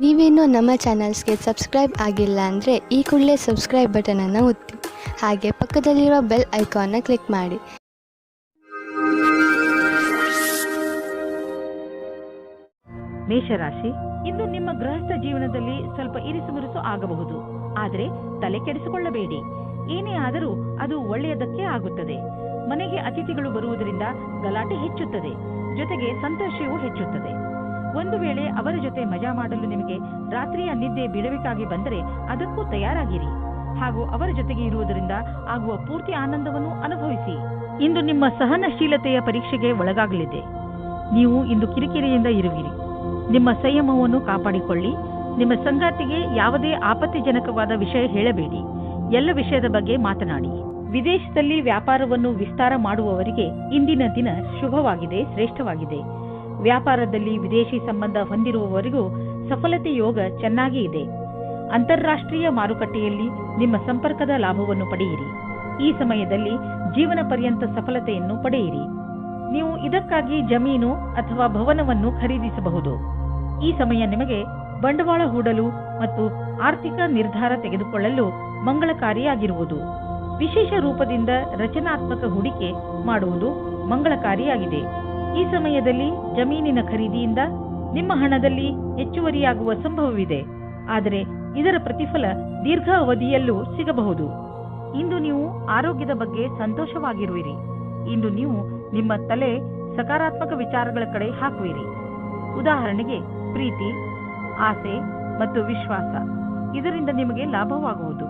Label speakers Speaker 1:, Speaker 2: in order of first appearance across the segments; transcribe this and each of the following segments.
Speaker 1: ನೀವೇನೂ ನಮ್ಮ ಚಾನಲ್ಸ್ಗೆ ಸಬ್ಸ್ಕ್ರೈಬ್ ಆಗಿಲ್ಲ ಅಂದರೆ ಈ ಕೂಡಲೇ ಸಬ್ಸ್ಕ್ರೈಬ್ ಬಟನನ್ನು ಒತ್ತಿ ಹಾಗೆ ಪಕ್ಕದಲ್ಲಿರೋ ಬೆಲ್ ಐಕಾನ್ನ ಕ್ಲಿಕ್ ಮಾಡಿ.
Speaker 2: ಮೇಷರಾಶಿ, ಇಂದು ನಿಮ್ಮ ಗೃಹಸ್ಥ ಜೀವನದಲ್ಲಿ ಸ್ವಲ್ಪ ಇರಿಸುಮುರುಸು ಆಗಬಹುದು. ಆದರೆ ತಲೆ ಕೆಡಿಸಿಕೊಳ್ಳಬೇಡಿ. ಏನೇ ಆದರೂ ಅದು ಒಳ್ಳೆಯದಕ್ಕೆ ಆಗುತ್ತದೆ. ಮನೆಗೆ ಅತಿಥಿಗಳು ಬರುವುದರಿಂದ ಗಲಾಟೆ ಹೆಚ್ಚುತ್ತದೆ, ಜೊತೆಗೆ ಸಂತೋಷವೂ ಹೆಚ್ಚುತ್ತದೆ. ಒಂದು ವೇಳೆ ಅವರ ಜೊತೆ ಮಜಾ ಮಾಡಲು ನಿಮಗೆ ರಾತ್ರಿಯ ನಿದ್ದೆ ಬಿಡಬೇಕಾಗಿ ಬಂದರೆ ಅದಕ್ಕೂ ತಯಾರಾಗಿರಿ ಹಾಗೂ ಅವರ ಜೊತೆಗೆ ಇರುವುದರಿಂದ ಆಗುವ ಪೂರ್ತಿ ಆನಂದವನ್ನು ಅನುಭವಿಸಿ. ಇಂದು ನಿಮ್ಮ ಸಹನಶೀಲತೆಯ ಪರೀಕ್ಷೆಗೆ ಒಳಗಾಗಲಿದೆ. ನೀವು ಇಂದು ಕಿರಿಕಿರಿಯಿಂದ ಇರುವಿರಿ. ನಿಮ್ಮ ಸಂಯಮವನ್ನು ಕಾಪಾಡಿಕೊಳ್ಳಿ. ನಿಮ್ಮ ಸಂಗಾತಿಗೆ ಯಾವುದೇ ಆಪತ್ತಿಜನಕವಾದ ವಿಷಯ ಹೇಳಬೇಡಿ. ಎಲ್ಲ ವಿಷಯದ ಬಗ್ಗೆ ಮಾತನಾಡಿ. ವಿದೇಶದಲ್ಲಿ ವ್ಯಾಪಾರವನ್ನು ವಿಸ್ತಾರ ಮಾಡುವವರಿಗೆ ಇಂದಿನ ದಿನ ಶುಭವಾಗಿದೆ, ಶ್ರೇಷ್ಠವಾಗಿದೆ. ವ್ಯಾಪಾರದಲ್ಲಿ ವಿದೇಶಿ ಸಂಬಂಧ ಹೊಂದಿರುವವರಿಗೂ ಸಫಲತೆ ಯೋಗ ಚೆನ್ನಾಗಿ ಇದೆ. ಅಂತಾರಾಷ್ಟ್ರೀಯ ಮಾರುಕಟ್ಟೆಯಲ್ಲಿ ನಿಮ್ಮ ಸಂಪರ್ಕದ ಲಾಭವನ್ನು ಪಡೆಯಿರಿ. ಈ ಸಮಯದಲ್ಲಿ ಜೀವನ ಪರ್ಯಂತ ಸಫಲತೆಯನ್ನು ಪಡೆಯಿರಿ. ನೀವು ಇದಕ್ಕಾಗಿ ಜಮೀನು ಅಥವಾ ಭವನವನ್ನು ಖರೀದಿಸಬಹುದು. ಈ ಸಮಯ ನಿಮಗೆ ಬಂಡವಾಳ ಹೂಡಲು ಮತ್ತು ಆರ್ಥಿಕ ನಿರ್ಧಾರ ತೆಗೆದುಕೊಳ್ಳಲು ಮಂಗಳಕಾರಿಯಾಗಿರುವುದು. ವಿಶೇಷ ರೂಪದಿಂದ ರಚನಾತ್ಮಕ ಹೂಡಿಕೆ ಮಾಡುವುದು ಮಂಗಳಕಾರಿಯಾಗಿದೆ. ಈ ಸಮಯದಲ್ಲಿ ಜಮೀನಿನ ಖರೀದಿಯಿಂದ ನಿಮ್ಮ ಹಣದಲ್ಲಿ ಹೆಚ್ಚುವರಿಯಾಗುವ ಸಂಭವವಿದೆ. ಆದರೆ ಇದರ ಪ್ರತಿಫಲ ದೀರ್ಘ ಅವಧಿಯಲ್ಲೂ ಸಿಗಬಹುದು. ಇಂದು ನೀವು ಆರೋಗ್ಯದ ಬಗ್ಗೆ ಸಂತೋಷವಾಗಿರುವಿರಿ. ಇಂದು ನೀವು ನಿಮ್ಮ ತಲೆ ಸಕಾರಾತ್ಮಕ ವಿಚಾರಗಳ ಕಡೆ ಹಾಕುವಿರಿ. ಉದಾಹರಣೆಗೆ ಪ್ರೀತಿ, ಆಸೆ ಮತ್ತು ವಿಶ್ವಾಸ. ಇದರಿಂದ ನಿಮಗೆ ಲಾಭವಾಗುವುದು.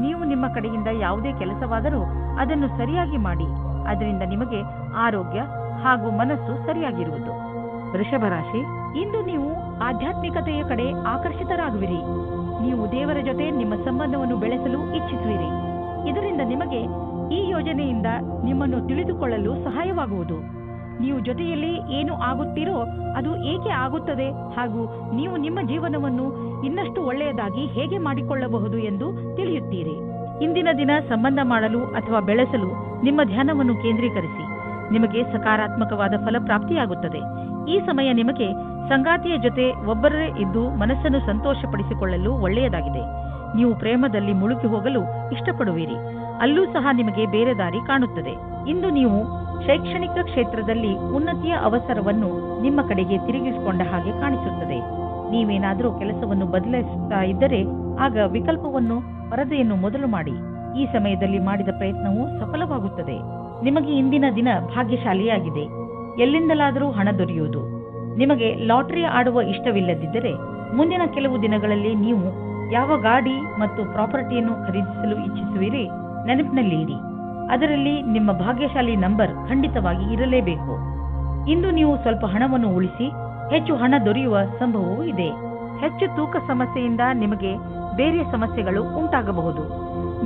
Speaker 2: ನೀವು ನಿಮ್ಮ ಕಡೆಯಿಂದ ಯಾವುದೇ ಕೆಲಸವಾದರೂ ಅದನ್ನು ಸರಿಯಾಗಿ ಮಾಡಿ. ಅದರಿಂದ ನಿಮಗೆ ಆರೋಗ್ಯ ಹಾಗೂ ಮನಸ್ಸು ಸರಿಯಾಗಿರುವುದು. ವೃಷಭ ರಾಶಿ, ಇಂದು ನೀವು ಆಧ್ಯಾತ್ಮಿಕತೆಯ ಕಡೆ ಆಕರ್ಷಿತರಾಗುವಿರಿ. ನೀವು ದೇವರ ಜೊತೆ ನಿಮ್ಮ ಸಂಬಂಧವನ್ನು ಬೆಳೆಸಲು ಇಚ್ಛಿಸುವಿರಿ. ಇದರಿಂದ ನಿಮಗೆ ಈ ಯೋಜನೆಯಿಂದ ನಿಮ್ಮನ್ನು ತಿಳಿದುಕೊಳ್ಳಲು ಸಹಾಯವಾಗುವುದು. ನೀವು ಜೊತೆಯಲ್ಲಿ ಏನು ಆಗುತ್ತೀರೋ ಅದು ಏಕೆ ಆಗುತ್ತದೆ ಹಾಗೂ ನೀವು ನಿಮ್ಮ ಜೀವನವನ್ನು ಇನ್ನಷ್ಟು ಒಳ್ಳೆಯದಾಗಿ ಹೇಗೆ ಮಾಡಿಕೊಳ್ಳಬಹುದು ಎಂದು ತಿಳಿಯುತ್ತೀರಿ. ಇಂದಿನ ದಿನ ಸಂಬಂಧ ಮಾಡಲು ಅಥವಾ ಬೆಳೆಸಲು ನಿಮ್ಮ ಧ್ಯಾನವನ್ನು ಕೇಂದ್ರೀಕರಿಸಿ. ನಿಮಗೆ ಸಕಾರಾತ್ಮಕವಾದ ಫಲಪ್ರಾಪ್ತಿಯಾಗುತ್ತದೆ. ಈ ಸಮಯ ನಿಮಗೆ ಸಂಗಾತಿಯ ಜೊತೆ ಒಬ್ಬರೇ ಇದ್ದು ಮನಸ್ಸನ್ನು ಸಂತೋಷಪಡಿಸಿಕೊಳ್ಳಲು ಒಳ್ಳೆಯದಾಗಿದೆ. ನೀವು ಪ್ರೇಮದಲ್ಲಿ ಮುಳುಗಿ ಹೋಗಲು ಇಷ್ಟಪಡುವಿರಿ. ಅಲ್ಲೂ ಸಹ ನಿಮಗೆ ಬೇರೆ ದಾರಿ ಕಾಣುತ್ತದೆ. ಇಂದು ನೀವು ಶೈಕ್ಷಣಿಕ ಕ್ಷೇತ್ರದಲ್ಲಿ ಉನ್ನತಿಯ ಅವಸರವನ್ನು ನಿಮ್ಮ ಕಡೆಗೆ ತಿರುಗಿಸಿಕೊಂಡ ಹಾಗೆ ಕಾಣಿಸುತ್ತದೆ. ನೀವೇನಾದರೂ ಕೆಲಸವನ್ನು ಬದಲಾಯಿಸುತ್ತಾ ಇದ್ದರೆ ಆಗ ವಿಕಲ್ಪವನ್ನು ವರದಿಯನ್ನು ಮೊದಲು ಮಾಡಿ. ಈ ಸಮಯದಲ್ಲಿ ಮಾಡಿದ ಪ್ರಯತ್ನವು ಸಫಲವಾಗುತ್ತದೆ. ನಿಮಗೆ ಇಂದಿನ ದಿನ ಭಾಗ್ಯಶಾಲಿಯಾಗಿದೆ. ಎಲ್ಲಿಂದಲಾದರೂ ಹಣ ದೊರೆಯುವುದು. ನಿಮಗೆ ಲಾಟರಿ ಆಡುವ ಇಷ್ಟವಿಲ್ಲದಿದ್ದರೆ ಮುಂದಿನ ಕೆಲವು ದಿನಗಳಲ್ಲಿ ನೀವು ಯಾವ ಗಾಡಿ ಮತ್ತು ಪ್ರಾಪರ್ಟಿಯನ್ನು ಖರೀದಿಸಲು ಇಚ್ಛಿಸುವಿರಿ ನೆನಪಿನಲ್ಲಿ ಇಡಿ. ಅದರಲ್ಲಿ ನಿಮ್ಮ ಭಾಗ್ಯಶಾಲಿ ನಂಬರ್ ಖಂಡಿತವಾಗಿ ಇರಲೇಬೇಕು. ಇಂದು ನೀವು ಸ್ವಲ್ಪ ಹಣವನ್ನು ಉಳಿಸಿ ಹೆಚ್ಚು ಹಣ ದೊರೆಯುವ ಸಂಭವವೂ ಇದೆ. ಹೆಚ್ಚು ತೂಕ ಸಮಸ್ಯೆಯಿಂದ ನಿಮಗೆ ಬೇರೆ ಸಮಸ್ಯೆಗಳು ಉಂಟಾಗಬಹುದು.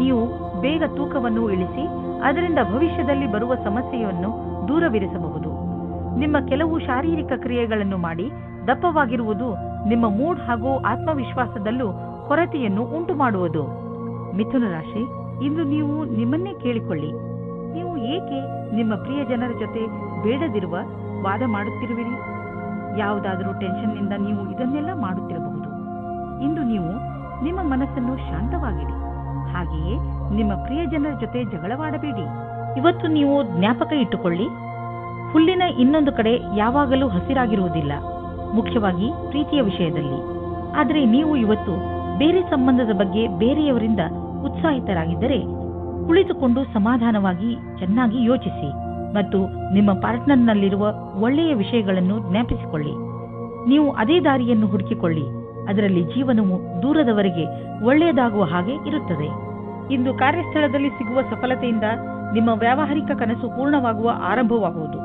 Speaker 2: ನೀವು ಬೇಗ ತೂಕವನ್ನು ಇಳಿಸಿ ಅದರಿಂದ ಭವಿಷ್ಯದಲ್ಲಿ ಬರುವ ಸಮಸ್ಯೆಯನ್ನು ದೂರವಿರಿಸಬಹುದು. ನಿಮ್ಮ ಕೆಲವು ಶಾರೀರಿಕ ಕ್ರಿಯೆಗಳನ್ನು ಮಾಡಿ ದಪ್ಪವಾಗಿರುವುದು ನಿಮ್ಮ ಮೂಡ್ ಹಾಗೂ ಆತ್ಮವಿಶ್ವಾಸದಲ್ಲೂ ಕೊರತೆಯನ್ನು ಉಂಟು ಮಾಡುವುದು. ಮಿಥುನ ರಾಶಿ, ಇಂದು ನೀವು ನಿಮ್ಮನ್ನೇ ಕೇಳಿಕೊಳ್ಳಿ. ನೀವು ಏಕೆ ನಿಮ್ಮ ಪ್ರಿಯ ಜನರ ಜೊತೆ ಬೇಡದಿರುವ ವಾದ ಮಾಡುತ್ತಿರುವಿರಿ? ಯಾವುದಾದರೂ ಟೆನ್ಷನ್ನಿಂದ ನೀವು ಇದನ್ನೆಲ್ಲ ಮಾಡುತ್ತಿರಬಹುದು. ಇಂದು ನೀವು ನಿಮ್ಮ ಮನಸ್ಸನ್ನು ಶಾಂತವಾಗಿಡಿ. ಹಾಗೆಯೇ ನಿಮ್ಮ ಪ್ರಿಯ ಜನರ ಜೊತೆ ಜಗಳವಾಡಬೇಡಿ. ಇವತ್ತು ನೀವು ಜ್ಞಾಪಕ ಇಟ್ಟುಕೊಳ್ಳಿ, ಹುಲ್ಲಿನ ಇನ್ನೊಂದು ಕಡೆ ಯಾವಾಗಲೂ ಹಸಿರಾಗಿರುವುದಿಲ್ಲ, ಮುಖ್ಯವಾಗಿ ಪ್ರೀತಿಯ ವಿಷಯದಲ್ಲಿ. ಆದರೆ ನೀವು ಇವತ್ತು ಬೇರೆ ಸಂಬಂಧದ ಬಗ್ಗೆ ಬೇರೆಯವರಿಂದ ಉತ್ಸಾಹಿತರಾಗಿದ್ದರೆ ಕುಳಿತುಕೊಂಡು ಸಮಾಧಾನವಾಗಿ ಚೆನ್ನಾಗಿ ಯೋಚಿಸಿ ಮತ್ತು ನಿಮ್ಮ ಪಾರ್ಟ್ನರ್ನಲ್ಲಿರುವ ಒಳ್ಳೆಯ ವಿಷಯಗಳನ್ನು ಜ್ಞಾಪಿಸಿಕೊಳ್ಳಿ. ನೀವು ಅದೇ ದಾರಿಯನ್ನು ಹುಡುಕಿಕೊಳ್ಳಿ. ಅದರಲ್ಲಿ ಜೀವನವು ದೂರದವರೆಗೆ ಒಳ್ಳೆಯದಾಗುವ ಹಾಗೆ ಇರುತ್ತದೆ. ಇಂದು ಕಾರ್ಯಸ್ಥಳದಲ್ಲಿ ಸಿಗುವ ಸಫಲತೆಯಿಂದ ನಿಮ್ಮ ವ್ಯಾವಹಾರಿಕ ಕನಸು ಪೂರ್ಣವಾಗುವ ಆರಂಭವಾಗುವುದು.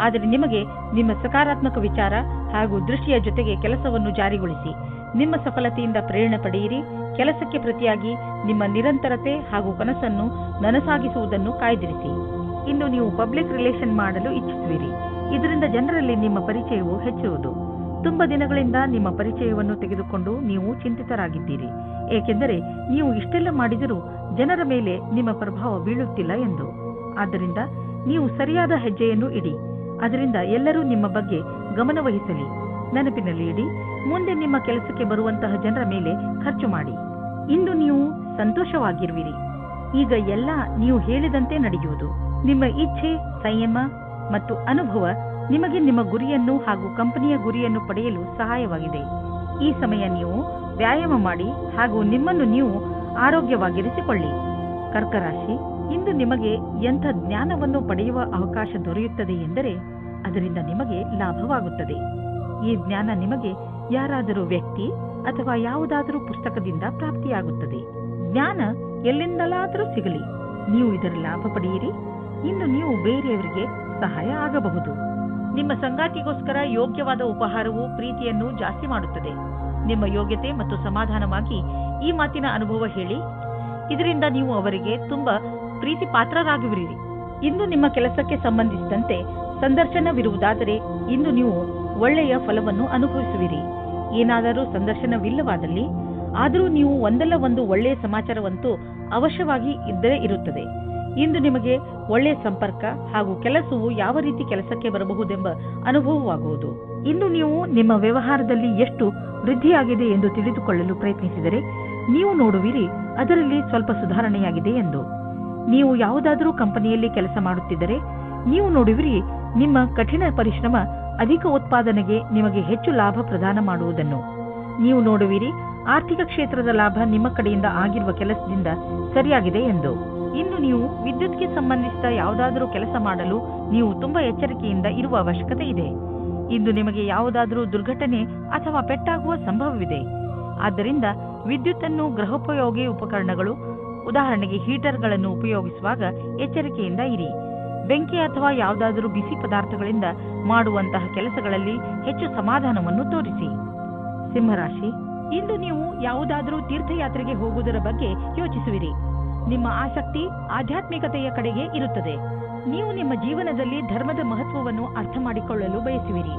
Speaker 2: ಆದರೆ ನಿಮಗೆ ನಿಮ್ಮ ಸಕಾರಾತ್ಮಕ ವಿಚಾರ ಹಾಗೂ ದೃಷ್ಟಿಯ ಜೊತೆಗೆ ಕೆಲಸವನ್ನು ಜಾರಿಗೊಳಿಸಿ. ನಿಮ್ಮ ಸಫಲತೆಯಿಂದ ಪ್ರೇರಣೆ ಪಡೆಯಿರಿ. ಕೆಲಸಕ್ಕೆ ಪ್ರತಿಯಾಗಿ ನಿಮ್ಮ ನಿರಂತರತೆ ಹಾಗೂ ಕನಸನ್ನು ನನಸಾಗಿಸುವುದನ್ನು ಕಾಯ್ದಿರಿಸಿ. ಇಂದು ನೀವು ಪಬ್ಲಿಕ್ ರಿಲೇಷನ್ ಮಾಡಲು ಇಚ್ಛಿಸುವಿರಿ. ಇದರಿಂದ ಜನರಲ್ಲಿ ನಿಮ್ಮ ಪರಿಚಯವು ಹೆಚ್ಚುವುದು. ತುಂಬಾ ದಿನಗಳಿಂದ ನಿಮ್ಮ ಪರಿಚಯವನ್ನು ತೆಗೆದುಕೊಂಡು ನೀವು ಚಿಂತಿತರಾಗಿದ್ದೀರಿ. ಏಕೆಂದರೆ ನೀವು ಇಷ್ಟೆಲ್ಲ ಮಾಡಿದರೂ ಜನರ ಮೇಲೆ ನಿಮ್ಮ ಪ್ರಭಾವ ಬೀಳುತ್ತಿಲ್ಲ ಎಂದು. ಆದ್ದರಿಂದ ನೀವು ಸರಿಯಾದ ಹೆಜ್ಜೆಯನ್ನು ಇಡಿ. ಅದರಿಂದ ಎಲ್ಲರೂ ನಿಮ್ಮ ಬಗ್ಗೆ ಗಮನವಹಿಸಲಿ. ನೆನಪಿನಲ್ಲಿ ಇಡಿ, ಮುಂದೆ ನಿಮ್ಮ ಕೆಲಸಕ್ಕೆ ಬರುವಂತಹ ಜನರ ಮೇಲೆ ಖರ್ಚು ಮಾಡಿ. ಇಂದು ನೀವು ಸಂತೋಷವಾಗಿರುವಿರಿ. ಈಗ ಎಲ್ಲ ನೀವು ಹೇಳಿದಂತೆ ನಡೆಯುವುದು. ನಿಮ್ಮ ಇಚ್ಛೆ, ಸಂಯಮ ಮತ್ತು ಅನುಭವ ನಿಮಗೆ ನಿಮ್ಮ ಗುರಿಯನ್ನು ಹಾಗೂ ಕಂಪನಿಯ ಗುರಿಯನ್ನು ಪಡೆಯಲು ಸಹಾಯವಾಗಿದೆ. ಈ ಸಮಯ ನೀವು ವ್ಯಾಯಾಮ ಮಾಡಿ ಹಾಗೂ ನಿಮ್ಮನ್ನು ನೀವು ಆರೋಗ್ಯವಾಗಿರಿಸಿಕೊಳ್ಳಿ. ಕರ್ಕ ರಾಶಿ, ಇಂದು ನಿಮಗೆ ಎಂಥ ಜ್ಞಾನವನ್ನು ಪಡೆಯುವ ಅವಕಾಶ ದೊರೆಯುತ್ತದೆ ಎಂದರೆ ಅದರಿಂದ ನಿಮಗೆ ಲಾಭವಾಗುತ್ತದೆ. ಈ ಜ್ಞಾನ ನಿಮಗೆ ಯಾರಾದರೂ ವ್ಯಕ್ತಿ ಅಥವಾ ಯಾವುದಾದರೂ ಪುಸ್ತಕದಿಂದ ಪ್ರಾಪ್ತಿಯಾಗುತ್ತದೆ. ಜ್ಞಾನ ಎಲ್ಲಿಂದಲಾದರೂ ಸಿಗಲಿ, ನೀವು ಇದರ ಲಾಭ ಪಡೆಯಿರಿ. ಇಂದು ನೀವು ಬೇರೆಯವರಿಗೆ ಸಹಾಯ ಆಗಬಹುದು. ನಿಮ್ಮ ಸಂಗಾತಿಗೋಸ್ಕರ ಯೋಗ್ಯವಾದ ಉಪಹಾರವು ಪ್ರೀತಿಯನ್ನು ಜಾಸ್ತಿ ಮಾಡುತ್ತದೆ. ನಿಮ್ಮ ಯೋಗ್ಯತೆ ಮತ್ತು ಸಮಾಧಾನವಾಗಿ ಈ ಮಾತಿನ ಅನುಭವ ಹೇಳಿ, ಇದರಿಂದ ನೀವು ಅವರಿಗೆ ತುಂಬಾ ಪ್ರೀತಿ ಪಾತ್ರರಾಗುವಿರಿ. ಇಂದು ನಿಮ್ಮ ಕೆಲಸಕ್ಕೆ ಸಂಬಂಧಿಸಿದಂತೆ ಸಂದರ್ಶನವಿರುವುದಾದರೆ ಇಂದು ನೀವು ಒಳ್ಳೆಯ ಫಲವನ್ನು ಅನುಭವಿಸುವಿರಿ. ಏನಾದರೂ ಸಂದರ್ಶನವಿಲ್ಲವಾದಲ್ಲಿ ಆದರೂ ನೀವು ಒಂದಲ್ಲ ಒಂದು ಒಳ್ಳೆಯ ಸಮಾಚಾರವಂತೂ ಅವಶ್ಯವಾಗಿ ಇದ್ದರೆ ಇರುತ್ತದೆ. ಇಂದು ನಿಮಗೆ ಒಳ್ಳೆಯ ಸಂಪರ್ಕ ಹಾಗೂ ಕೆಲಸವು ಯಾವ ರೀತಿ ಕೆಲಸಕ್ಕೆ ಬರಬಹುದೆಂಬ ಅನುಭವವಾಗುವುದು. ಇಂದು ನೀವು ನಿಮ್ಮ ವ್ಯವಹಾರದಲ್ಲಿ ಎಷ್ಟು ವೃದ್ಧಿಯಾಗಿದೆ ಎಂದು ತಿಳಿದುಕೊಳ್ಳಲು ಪ್ರಯತ್ನಿಸಿದರೆ ನೀವು ನೋಡುವಿರಿ ಅದರಲ್ಲಿ ಸ್ವಲ್ಪ ಸುಧಾರಣೆಯಾಗಿದೆ ಎಂದು. ನೀವು ಯಾವುದಾದರೂ ಕಂಪನಿಯಲ್ಲಿ ಕೆಲಸ ಮಾಡುತ್ತಿದ್ದರೆ ನೀವು ನೋಡುವಿರಿ ನಿಮ್ಮ ಕಠಿಣ ಪರಿಶ್ರಮ ಅಧಿಕ ಉತ್ಪಾದನೆಗೆ ನಿಮಗೆ ಹೆಚ್ಚು ಲಾಭ ಪ್ರದಾನ ಮಾಡುವುದನ್ನು. ನೀವು ನೋಡುವಿರಿ ಆರ್ಥಿಕ ಕ್ಷೇತ್ರದ ಲಾಭ ನಿಮ್ಮ ಕಡೆಯಿಂದ ಆಗಿರುವ ಕೆಲಸದಿಂದ ಸರಿಯಾಗಿದೆ ಎಂದು. ಇನ್ನು ನೀವು ವಿದ್ಯುತ್ಗೆ ಸಂಬಂಧಿಸಿದ ಯಾವುದಾದರೂ ಕೆಲಸ ಮಾಡಲು ನೀವು ತುಂಬಾ ಎಚ್ಚರಿಕೆಯಿಂದ ಇರುವ ಅವಶ್ಯಕತೆ ಇದೆ. ಇಂದು ನಿಮಗೆ ಯಾವುದಾದರೂ ದುರ್ಘಟನೆ ಅಥವಾ ಪೆಟ್ಟಾಗುವ ಸಂಭವವಿದೆ. ಆದ್ದರಿಂದ ವಿದ್ಯುತ್ತನ್ನು ಗೃಹೋಪಯೋಗಿ ಉಪಕರಣಗಳು, ಉದಾಹರಣೆಗೆ ಹೀಟರ್ಗಳನ್ನು ಉಪಯೋಗಿಸುವಾಗ ಎಚ್ಚರಿಕೆಯಿಂದ ಇರಿ. ಬೆಂಕಿ ಅಥವಾ ಯಾವುದಾದರೂ ಬಿಸಿ ಪದಾರ್ಥಗಳಿಂದ ಮಾಡುವಂತಹ ಕೆಲಸಗಳಲ್ಲಿ ಹೆಚ್ಚು ಸಮಾಧಾನವನ್ನು ತೋರಿಸಿ. ಸಿಂಹರಾಶಿ, ಇಂದು ನೀವು ಯಾವುದಾದರೂ ತೀರ್ಥಯಾತ್ರೆಗೆ ಹೋಗುವುದರ ಬಗ್ಗೆ ಯೋಚಿಸುವಿರಿ. ನಿಮ್ಮ ಆಸಕ್ತಿ ಆಧ್ಯಾತ್ಮಿಕತೆಯ ಕಡೆಗೆ ಇರುತ್ತದೆ. ನೀವು ನಿಮ್ಮ ಜೀವನದಲ್ಲಿ ಧರ್ಮದ ಮಹತ್ವವನ್ನು ಅರ್ಥ ಮಾಡಿಕೊಳ್ಳಲು ಬಯಸುವಿರಿ.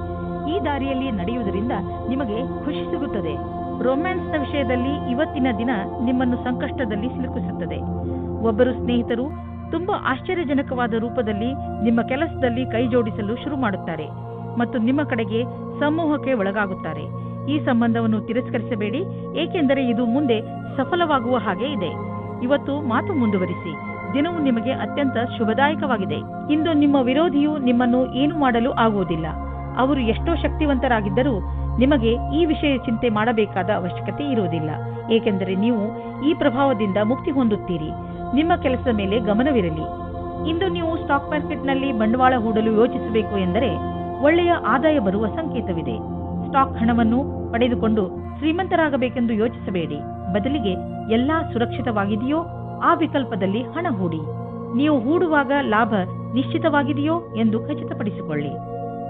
Speaker 2: ಈ ದಾರಿಯಲ್ಲಿ ನಡೆಯುವುದರಿಂದ ನಿಮಗೆ ಖುಷಿ ಸಿಗುತ್ತದೆ. ರೊಮ್ಯಾನ್ಸ್ನ ವಿಷಯದಲ್ಲಿ ಇವತ್ತಿನ ದಿನ ನಿಮ್ಮನ್ನು ಸಂಕಷ್ಟದಲ್ಲಿ ಸಿಲುಕಿಸುತ್ತದೆ. ಒಬ್ಬರು ಸ್ನೇಹಿತರು ತುಂಬಾ ಆಶ್ಚರ್ಯಜನಕವಾದ ರೂಪದಲ್ಲಿ ನಿಮ್ಮ ಕೆಲಸದಲ್ಲಿ ಕೈ ಜೋಡಿಸಲು ಶುರು ಮಾಡುತ್ತಾರೆ ಮತ್ತು ನಿಮ್ಮ ಕಡೆಗೆ ಸಮೂಹಕ್ಕೆ ಒಳಗಾಗುತ್ತಾರೆ. ಈ ಸಂಬಂಧವನ್ನು ತಿರಸ್ಕರಿಸಬೇಡಿ, ಏಕೆಂದರೆ ಇದು ಮುಂದೆ ಸಫಲವಾಗುವ ಹಾಗೆ ಇದೆ. ಇವತ್ತು ಮಾತು ಮುಂದುವರಿಸಿ. ದಿನವು ನಿಮಗೆ ಅತ್ಯಂತ ಶುಭದಾಯಕವಾಗಿದೆ. ಇಂದು ನಿಮ್ಮ ವಿರೋಧಿಯು ನಿಮ್ಮನ್ನು ಏನು ಮಾಡಲು ಆಗುವುದಿಲ್ಲ. ಅವರು ಎಷ್ಟೋ ಶಕ್ತಿವಂತರಾಗಿದ್ದರೂ ನಿಮಗೆ ಈ ವಿಷಯ ಚಿಂತೆ ಮಾಡಬೇಕಾದ ಅವಶ್ಯಕತೆ ಇರುವುದಿಲ್ಲ, ಏಕೆಂದರೆ ನೀವು ಈ ಪ್ರಭಾವದಿಂದ ಮುಕ್ತಿ ಹೊಂದುತ್ತೀರಿ. ನಿಮ್ಮ ಕೆಲಸದ ಮೇಲೆ ಗಮನವಿರಲಿ. ಇಂದು ನೀವು ಸ್ಟಾಕ್ ಮಾರ್ಕೆಟ್ನಲ್ಲಿ ಬಂಡವಾಳ ಹೂಡಲು ಯೋಚಿಸಬೇಕು ಎಂದರೆ ಒಳ್ಳೆಯ ಆದಾಯ ಬರುವ ಸಂಕೇತವಿದೆ. ಸ್ಟಾಕ್ ಹಣವನ್ನು ಪಡೆದುಕೊಂಡು ಶ್ರೀಮಂತರಾಗಬೇಕೆಂದು ಯೋಚಿಸಬೇಡಿ. ಬದಲಿಗೆ ಎಲ್ಲಾ ಸುರಕ್ಷಿತವಾಗಿದೆಯೋ ಆ ವಿಕಲ್ಪದಲ್ಲಿ ಹಣ ಹೂಡಿ. ನೀವು ಹೂಡುವಾಗ ಲಾಭ ನಿಶ್ಚಿತವಾಗಿದೆಯೋ ಎಂದು ಖಚಿತಪಡಿಸಿಕೊಳ್ಳಿ.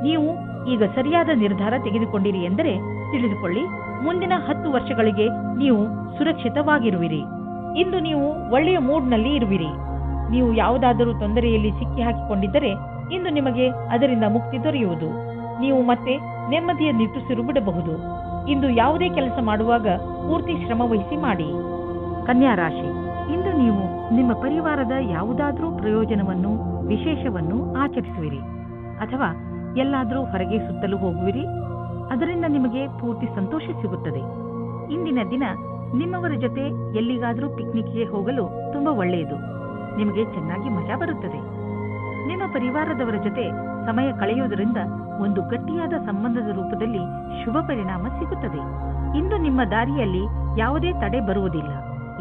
Speaker 2: ನೀವು ಈಗ ಸರಿಯಾದ ನಿರ್ಧಾರ ತೆಗೆದುಕೊಂಡಿರಿ ಎಂದರೆ ತಿಳಿದುಕೊಳ್ಳಿ, ಮುಂದಿನ 10 ವರ್ಷಗಳಿಗೆ ನೀವು ಸುರಕ್ಷಿತವಾಗಿರುವಿರಿ. ಇಂದು ನೀವು ಒಳ್ಳೆಯ ಮೂಡ್ನಲ್ಲಿ ಇರುವಿರಿ. ನೀವು ಯಾವುದಾದರೂ ತೊಂದರೆಯಲ್ಲಿ ಸಿಕ್ಕಿ ಹಾಕಿಕೊಂಡಿದ್ದರೆ ಇಂದು ನಿಮಗೆ ಅದರಿಂದ ಮುಕ್ತಿ ದೊರೆಯುವುದು. ನೀವು ಮತ್ತೆ ನೆಮ್ಮದಿಯ ನಿಟ್ಟುಸಿರು ಬಿಡಬಹುದು. ಇಂದು ಯಾವುದೇ ಕೆಲಸ ಮಾಡುವಾಗ ಪೂರ್ತಿ ಶ್ರಮ ವಹಿಸಿ ಮಾಡಿ. ಕನ್ಯಾ ರಾಶಿ, ಇಂದು ನೀವು ನಿಮ್ಮ ಪರಿವಾರದ ಯಾವುದಾದರೂ ಪ್ರಯೋಜನವನ್ನು, ವಿಶೇಷವನ್ನು ಆಚರಿಸುವಿರಿ ಅಥವಾ ಎಲ್ಲಾದರೂ ಹೊರಗೆ ಸುತ್ತಲೂ ಹೋಗುವಿರಿ. ಅದರಿಂದ ನಿಮಗೆ ಪೂರ್ತಿ ಸಂತೋಷ ಸಿಗುತ್ತದೆ. ಇಂದಿನ ದಿನ ನಿಮ್ಮವರ ಜೊತೆ ಎಲ್ಲಿಗಾದರೂ ಪಿಕ್ನಿಕ್ಗೆ ಹೋಗಲು ತುಂಬಾ ಒಳ್ಳೆಯದು. ನಿಮಗೆ ಚೆನ್ನಾಗಿ ಮಜಾ ಬರುತ್ತದೆ. ನಿಮ್ಮ ಪರಿವಾರದವರ ಜೊತೆ ಸಮಯ ಕಳೆಯುವುದರಿಂದ ಒಂದು ಗಟ್ಟಿಯಾದ ಸಂಬಂಧದ ರೂಪದಲ್ಲಿ ಶುಭ ಪರಿಣಾಮ ಸಿಗುತ್ತದೆ. ಇಂದು ನಿಮ್ಮ ದಾರಿಯಲ್ಲಿ ಯಾವುದೇ ತಡೆ ಬರುವುದಿಲ್ಲ.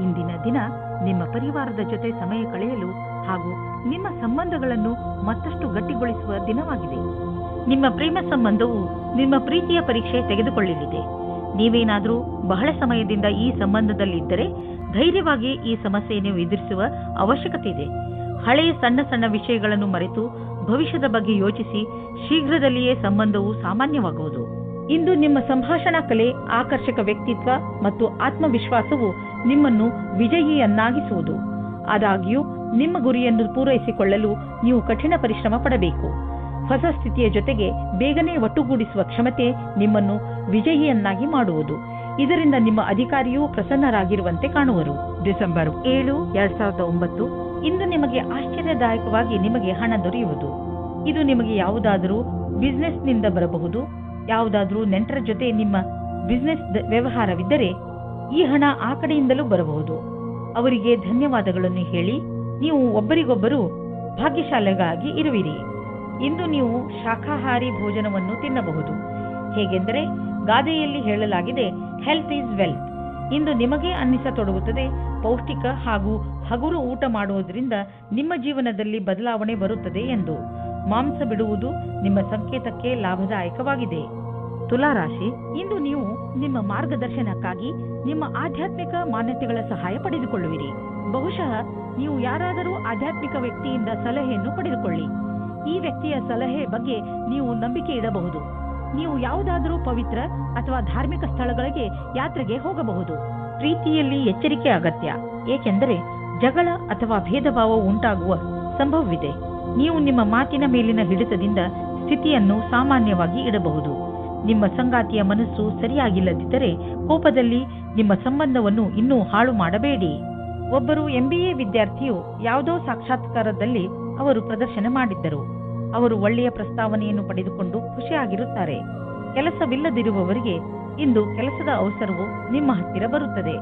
Speaker 2: ಇಂದಿನ ದಿನ ನಿಮ್ಮ ಪರಿವಾರದ ಜೊತೆ ಸಮಯ ಕಳೆಯಲು ಹಾಗೂ ನಿಮ್ಮ ಸಂಬಂಧಗಳನ್ನು ಮತ್ತಷ್ಟು ಗಟ್ಟಿಗೊಳಿಸುವ ದಿನವಾಗಿದೆ. ನಿಮ್ಮ ಪ್ರೇಮ ಸಂಬಂಧವು ನಿಮ್ಮ ಪ್ರೀತಿಯ ಪರೀಕ್ಷೆ ತೆಗೆದುಕೊಳ್ಳಲಿದೆ. ನೀವೇನಾದರೂ ಬಹಳ ಸಮಯದಿಂದ ಈ ಸಂಬಂಧದಲ್ಲಿದ್ದರೆ ಧೈರ್ಯವಾಗಿ ಈ ಸಮಸ್ಯೆಯನ್ನು ಎದುರಿಸುವ ಅವಶ್ಯಕತೆ ಇದೆ. ಹಳೆಯ ಸಣ್ಣ ಸಣ್ಣ ವಿಷಯಗಳನ್ನು ಮರೆತು ಭವಿಷ್ಯದ ಬಗ್ಗೆ ಯೋಚಿಸಿ ಶೀಘ್ರದಲ್ಲಿಯೇ ಸಂಬಂಧವು ಸಾಮಾನ್ಯವಾಗುವುದು. ಇಂದು ನಿಮ್ಮ ಸಂಭಾಷಣಾ ಕಲೆ, ಆಕರ್ಷಕ ವ್ಯಕ್ತಿತ್ವ ಮತ್ತು ಆತ್ಮವಿಶ್ವಾಸವು ನಿಮ್ಮನ್ನು ವಿಜಯಿಯನ್ನಾಗಿಸುವುದು. ಆದಾಗ್ಯೂ ನಿಮ್ಮ ಗುರಿಯನ್ನು ಪೂರೈಸಿಕೊಳ್ಳಲು ನೀವು ಕಠಿಣ ಪರಿಶ್ರಮ ಪಡಬೇಕು. ಹೊಸ ಸ್ಥಿತಿಯ ಜೊತೆಗೆ ಬೇಗನೆ ಒಟ್ಟುಗೂಡಿಸುವ ಕ್ಷಮತೆ ನಿಮ್ಮನ್ನು ವಿಜಯಿಯನ್ನಾಗಿ ಮಾಡುವುದು. ಇದರಿಂದ ನಿಮ್ಮ ಅಧಿಕಾರಿಯೂ ಪ್ರಸನ್ನರಾಗಿರುವಂತೆ ಕಾಣುವರು. ಡಿಸೆಂಬರ್ 7, 2009 ಇಂದು ನಿಮಗೆ ಆಶ್ಚರ್ಯದಾಯಕವಾಗಿ ನಿಮಗೆ ಹಣ ದೊರೆಯುವುದು. ಇದು ನಿಮಗೆ ಯಾವುದಾದರೂ ಬಿಸಿನೆಸ್ನಿಂದ ಬರಬಹುದು ಯಾವುದಾದ್ರೂ ನೆಂಟರ ಜೊತೆ ನಿಮ್ಮ ಬಿಸಿನೆಸ್ ವ್ಯವಹಾರವಿದ್ದರೆ ಈ ಹಣ ಆ ಕಡೆಯಿಂದಲೂ ಬರಬಹುದು. ಅವರಿಗೆ ಧನ್ಯವಾದಗಳನ್ನು ಹೇಳಿ ನೀವು ಒಬ್ಬರಿಗೊಬ್ಬರು ಭಾಗ್ಯಶಾಲಿಗಳಾಗಿ ಇರುವಿರಿ. ಇಂದು ನೀವು ಶಾಖಾಹಾರಿ ಭೋಜನವನ್ನು ತಿನ್ನಬಹುದು. ಹೇಗೆಂದರೆ ಗಾದೆಯಲ್ಲಿ ಹೇಳಲಾಗಿದೆ, ಹೆಲ್ತ್ ಈಸ್ ವೆಲ್ತ್. ಇಂದು ನಿಮಗೆ ಅನ್ನಿಸತೊಡಗುತ್ತದೆ ಪೌಷ್ಟಿಕ ಹಾಗೂ ಹಗುರು ಊಟ ಮಾಡುವುದರಿಂದ ನಿಮ್ಮ ಜೀವನದಲ್ಲಿ ಬದಲಾವಣೆ ಬರುತ್ತದೆ ಎಂದು. ಮಾಂಸ ಬಿಡುವುದು ನಿಮ್ಮ ಸಂಕೇತಕ್ಕೆ ಲಾಭದಾಯಕವಾಗಿದೆ. ತುಲಾರಾಶಿ, ಇಂದು ನೀವು ನಿಮ್ಮ ಮಾರ್ಗದರ್ಶನಕ್ಕಾಗಿ ನಿಮ್ಮ ಆಧ್ಯಾತ್ಮಿಕ ಮಾನ್ಯತೆಗಳ ಸಹಾಯ ಪಡೆದುಕೊಳ್ಳುವಿರಿ. ಬಹುಶಃ ನೀವು ಯಾರಾದರೂ ಆಧ್ಯಾತ್ಮಿಕ ವ್ಯಕ್ತಿಯಿಂದ ಸಲಹೆಯನ್ನು ಪಡೆದುಕೊಳ್ಳಿ. ಈ ವ್ಯಕ್ತಿಯ ಸಲಹೆ ಬಗ್ಗೆ ನೀವು ನಂಬಿಕೆ ಇಡಬಹುದು. ನೀವು ಯಾವುದಾದರೂ ಪವಿತ್ರ ಅಥವಾ ಧಾರ್ಮಿಕ ಸ್ಥಳಗಳಿಗೆ ಯಾತ್ರೆಗೆ ಹೋಗಬಹುದು. ಪ್ರೀತಿಯಲ್ಲಿ ಎಚ್ಚರಿಕೆ ಅಗತ್ಯ, ಏಕೆಂದರೆ ಜಗಳ ಅಥವಾ ಭೇದ ಭಾವ ಉಂಟಾಗುವ ಸಂಭವವಿದೆ. ನೀವು ನಿಮ್ಮ ಮಾತಿನ ಮೇಲಿನ ಹಿಡಿತದಿಂದ ಸ್ಥಿತಿಯನ್ನು ಸಾಮಾನ್ಯವಾಗಿ ಇಡಬಹುದು. ನಿಮ್ಮ ಸಂಗಾತಿಯ ಮನಸ್ಸು ಸರಿಯಾಗಿಲ್ಲದಿದ್ದರೆ ಕೋಪದಲ್ಲಿ ನಿಮ್ಮ ಸಂಬಂಧವನ್ನು ಇನ್ನೂ ಹಾಳು ಮಾಡಬೇಡಿ. ಒಬ್ಬರು MBA ವಿದ್ಯಾರ್ಥಿಯು ಯಾವುದೋ ಸಾಕ್ಷಾತ್ಕಾರದಲ್ಲಿ ಅವರು ಪ್ರದರ್ಶನ ಮಾಡಿದ್ದರು. ಅವರು ಒಳ್ಳೆಯ ಪ್ರಸ್ತಾವನೆಯನ್ನು ಪಡೆದುಕೊಂಡು ಖುಷಿಯಾಗಿರುತ್ತಾರೆ. ಕೆಲಸವಿಲ್ಲದಿರುವವರಿಗೆ ಇಂದು ಕೆಲಸದ ಅವಸರವು ನಿಮ್ಮ ಹತ್ತಿರ ಬರುತ್ತದೆ.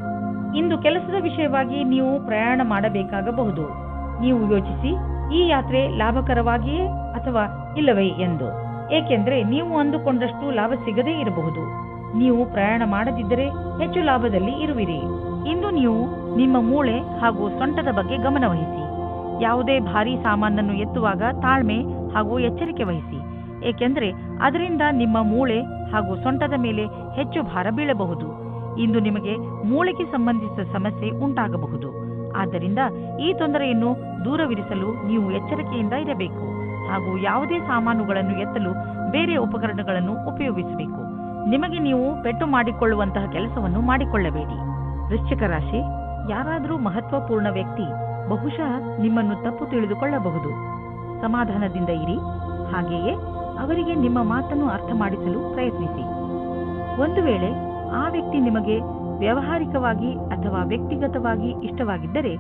Speaker 2: ಇಂದು ಕೆಲಸದ ವಿಷಯವಾಗಿ ನೀವು ಪ್ರಯಾಣ ಮಾಡಬೇಕಾಗಬಹುದು. ನೀವು ಯೋಚಿಸಿ, ಈ ಯಾತ್ರೆ ಲಾಭಕರವಾಗಿಯೇ ಅಥವಾ ಇಲ್ಲವೇ ಎಂದು. ಏಕೆಂದರೆ ನೀವು ಅಂದುಕೊಂಡಷ್ಟು ಲಾಭ ಸಿಗದೇ ಇರಬಹುದು. ನೀವು ಪ್ರಯಾಣ ಮಾಡದಿದ್ದರೆ ಹೆಚ್ಚು ಲಾಭದಲ್ಲಿ ಇರುವಿರಿ. ಇಂದು ನೀವು ನಿಮ್ಮ ಮೂಳೆ ಹಾಗೂ ಸೊಂಟದ ಬಗ್ಗೆ ಗಮನವಹಿಸಿ. ಯಾವುದೇ ಭಾರೀ ಸಾಮಾನನ್ನು ಎತ್ತುವಾಗ ತಾಳ್ಮೆ ಹಾಗೂ ಎಚ್ಚರಿಕೆ ವಹಿಸಿ, ಏಕೆಂದರೆ ಅದರಿಂದ ನಿಮ್ಮ ಮೂಳೆ ಹಾಗೂ ಸೊಂಟದ ಮೇಲೆ ಹೆಚ್ಚು ಭಾರ ಬೀಳಬಹುದು. ಇಂದು ನಿಮಗೆ ಮೂಳೆಗೆ ಸಂಬಂಧಿಸಿದ ಸಮಸ್ಯೆ ಉಂಟಾಗಬಹುದು. ಆದ್ದರಿಂದ ಈ ತೊಂದರೆಯನ್ನು ದೂರವಿರಿಸಲು ನೀವು ಎಚ್ಚರಿಕೆಯಿಂದ ಇರಬೇಕು ಹಾಗೂ ಯಾವುದೇ ಸಾಮಾನುಗಳನ್ನು ಎತ್ತಲು ಬೇರೆ ಉಪಕರಣಗಳನ್ನು ಉಪಯೋಗಿಸಬೇಕು. ನಿಮಗೆ ನೀವು ಪೆಟ್ಟು ಮಾಡಿಕೊಳ್ಳುವಂತಹ ಕೆಲಸವನ್ನು ಮಾಡಿಕೊಳ್ಳಬೇಡಿ. ವೃಶ್ಚಿಕ ರಾಶಿ, ಯಾರಾದರೂ ಮಹತ್ವಪೂರ್ಣ ವ್ಯಕ್ತಿ ಬಹುಶಃ ನಿಮ್ಮನ್ನು ತಪ್ಪು ತಿಳಿದುಕೊಳ್ಳಬಹುದು. ಸಮಾಧಾನದಿಂದ ಇರಿ. ಹಾಗೆಯೇ ಅವರಿಗೆ ನಿಮ್ಮ ಮಾತನ್ನು ಅರ್ಥ ಮಾಡಿಸಲು ಪ್ರಯತ್ನಿಸಿ. ಒಂದು ವೇಳೆ ಆ ವ್ಯಕ್ತಿ ನಿಮಗೆ ವ್ಯಾವಹಾರಿಕವಾಗಿ ಅಥವಾ ವ್ಯಕ್ತಿಗತವಾಗಿ ಇಷ್ಟವಾಗಿದ್ದರೆ